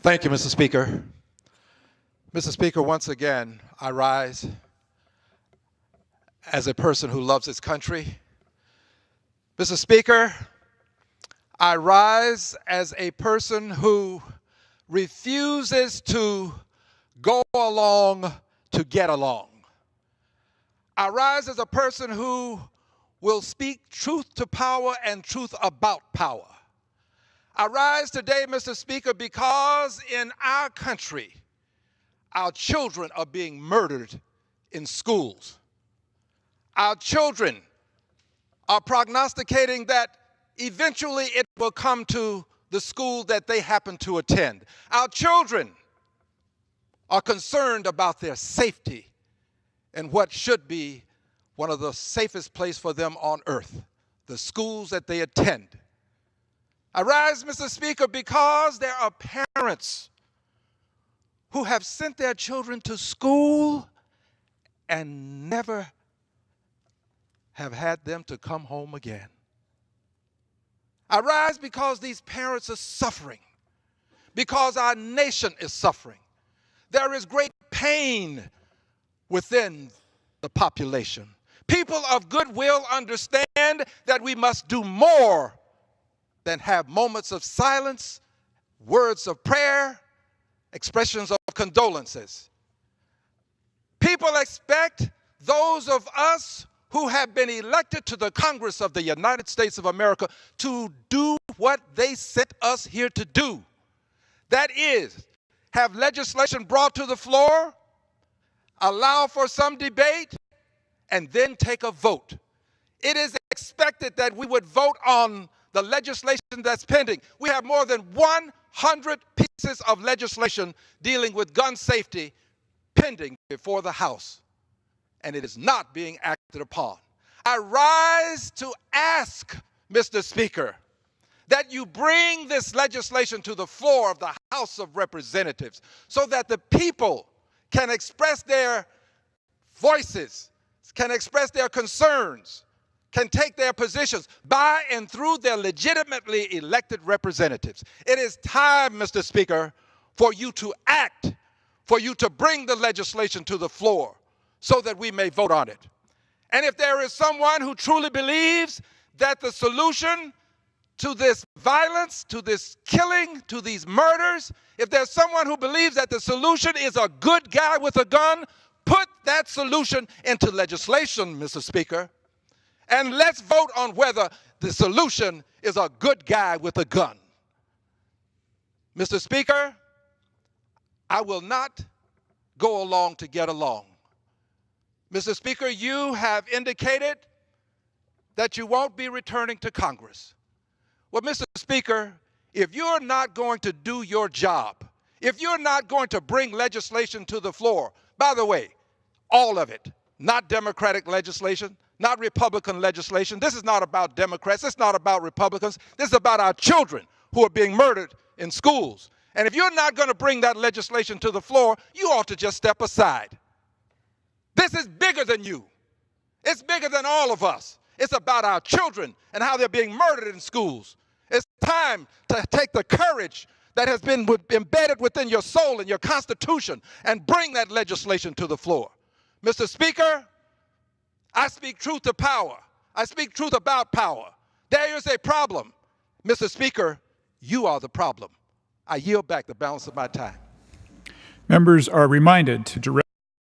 Thank you, Mr. Speaker. Mr. Speaker, once again, I rise as a person who loves his country. Mr. Speaker, I rise as a person who refuses to go along to get along. I rise as a person who will speak truth to power and truth about power. I rise today, Mr. Speaker, because in our country, our children are being murdered in schools. Our children are prognosticating that eventually it will come to the school that they happen to attend. Our children are concerned about their safety and what should be one of the safest places for them on earth, the schools that they attend. I rise, Mr. Speaker, because there are parents who have sent their children to school and never have had them to come home again. I rise because these parents are suffering, because our nation is suffering. There is great pain within the population. People of goodwill understand that we must do more than have moments of silence, words of prayer, expressions of condolences. People expect those of us who have been elected to the Congress of the United States of America to do what they sent us here to do. That is, have legislation brought to the floor, allow for some debate, and then take a vote. It is expected that we would vote on the legislation that's pending. We have more than 100 pieces of legislation dealing with gun safety pending before the House, and it is not being acted upon. I rise to ask, Mr. Speaker, that you bring this legislation to the floor of the House of Representatives so that the people can express their voices, can express their concerns, can take their positions by and through their legitimately elected representatives. It is time, Mr. Speaker, for you to act, for you to bring the legislation to the floor so that we may vote on it. And if there is someone who truly believes that the solution to this violence, to this killing, to these murders, if there's someone who believes that the solution is a good guy with a gun, put that solution into legislation, Mr. Speaker, and let's vote on whether the solution is a good guy with a gun. Mr. Speaker, I will not go along to get along. Mr. Speaker, you have indicated that you won't be returning to Congress. Well, Mr. Speaker, if you're not going to do your job, if you're not going to bring legislation to the floor, by the way, all of it, not Democratic legislation, not Republican legislation. This is not about Democrats. This is not about Republicans. This is about our children who are being murdered in schools. And if you're not going to bring that legislation to the floor, you ought to just step aside. This is bigger than you. It's bigger than all of us. It's about our children and how they're being murdered in schools. It's time to take the courage that has been embedded within your soul and your Constitution and bring that legislation to the floor. Mr. Speaker, I speak truth to power. I speak truth about power. There is a problem. Mr. Speaker, you are the problem. I yield back the balance of my time. Members are reminded to direct